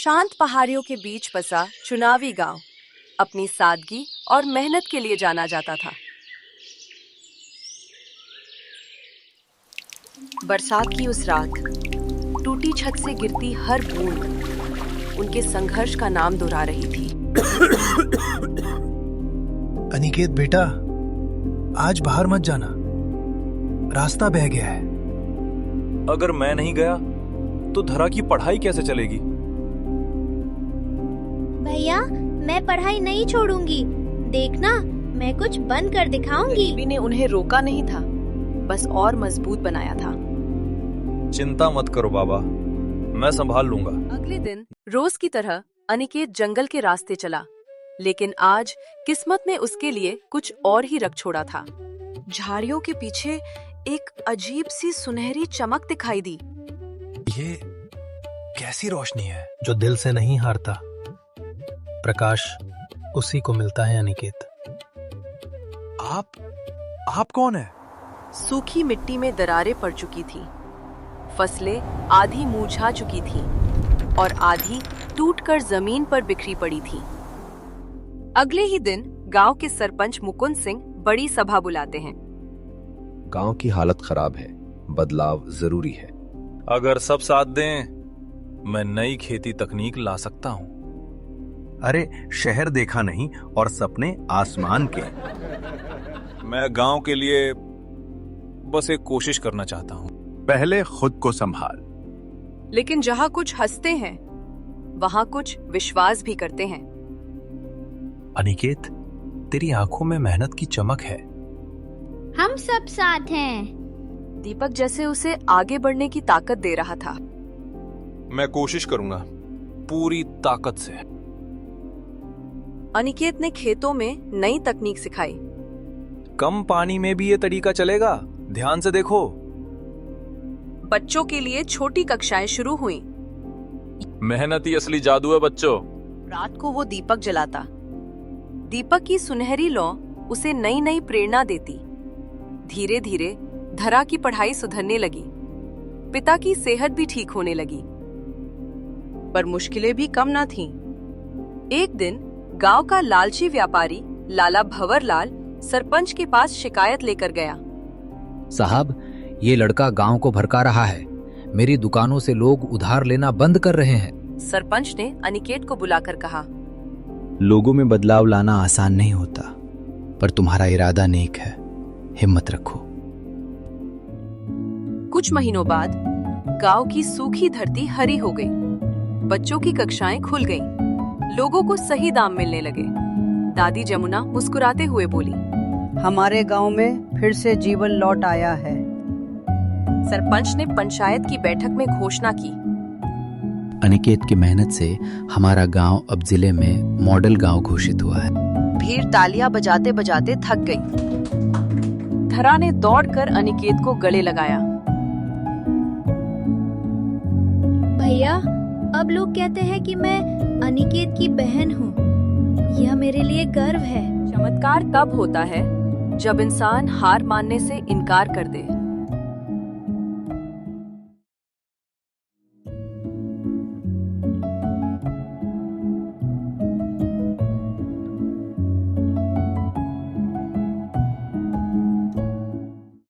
शांत पहाड़ियों के बीच बसा चुनावी गांव अपनी सादगी और मेहनत के लिए जाना जाता था। बरसात की उस रात टूटी छत से गिरती हर बूंद उनके संघर्ष का नाम दोहरा रही थी। अनिकेत बेटा, आज बाहर मत जाना, रास्ता बह गया है। अगर मैं नहीं गया तो धरा की पढ़ाई कैसे चलेगी? भैया, मैं पढ़ाई नहीं छोड़ूंगी। देखना, मैं कुछ बन कर दिखाऊंगी। गरीबी ने उन्हें रोका नहीं था, बस और मजबूत बनाया था। चिंता मत करो बाबा, मैं संभाल लूंगा। अगले दिन रोज की तरह अनिकेत जंगल के रास्ते चला, लेकिन आज किस्मत ने उसके लिए कुछ और ही रख छोड़ा था। झाड़ियों के पीछे एक अजीब सी सुनहरी चमक दिखाई दी। ये कैसी रोशनी है जो दिल से नहीं हारता? प्रकाश उसी को मिलता है अनिकेत। आप कौन है? सूखी मिट्टी में दरारें पड़ चुकी थीं, फसलें आधी मुरझा चुकी थीं और आधी टूटकर जमीन पर बिखरी पड़ी थीं। अगले ही दिन गांव के सरपंच मुकुंद सिंह बड़ी सभा बुलाते हैं। गांव की हालत खराब है, बदलाव जरूरी है। अगर सब साथ दें, मैं नई खेती तकनीक ला सकता हूँ। अरे, शहर देखा नहीं और सपने आसमान के। मैं गांव के लिए बस एक कोशिश करना चाहता हूँ। पहले खुद को संभाल। लेकिन जहाँ कुछ हंसते हैं, वहाँ कुछ विश्वास भी करते हैं। अनिकेत, तेरी आंखों में मेहनत की चमक है। हम सब साथ हैं। दीपक जैसे उसे आगे बढ़ने की ताकत दे रहा था। मैं कोशिश करूंगा, पूरी ताकत से। अनिकेत ने खेतों में नई तकनीक सिखाई। कम पानी में भी ये तरीका चलेगा, ध्यान से देखो। बच्चों के लिए छोटी कक्षाएं शुरू हुई। मेहनत ही असली जादू है बच्चों। रात को वो दीपक जलाता। दीपक की सुनहरी लौ उसे नई नई प्रेरणा देती। धीरे धीरे धरा की पढ़ाई सुधरने लगी, पिता की सेहत भी ठीक होने लगी। पर मुश्किलें भी कम ना थीं। एक दिन गांव का लालची व्यापारी लाला भंवरलाल सरपंच के पास शिकायत लेकर गया। साहब, ये लड़का गांव को भड़का रहा है। मेरी दुकानों से लोग उधार लेना बंद कर रहे हैं। सरपंच ने अनिकेत को बुलाकर कहा, लोगों में बदलाव लाना आसान नहीं होता, पर तुम्हारा इरादा नेक है। हिम्मत रखो। कुछ महीनों बाद गांव की सूखी धरती हरी हो गई। बच्चों की कक्षाएं खुल गईं। लोगों को सही दाम मिलने लगे। दादी जमुना मुस्कुराते हुए बोली, हमारे गांव में फिर से जीवन लौट आया है। सरपंच ने पंचायत की बैठक में घोषणा की, अनिकेत की मेहनत से हमारा गांव अब जिले में मॉडल गांव घोषित हुआ है। भीड़ तालियां बजाते बजाते थक गई। धरा ने दौड़कर अनिकेत को गले लगाया। भैया, अब लोग कहते हैं कि मैं अनिकेत की बहन हूँ। यह मेरे लिए गर्व है। चमत्कार तब होता है जब इंसान हार मानने से इनकार कर दे।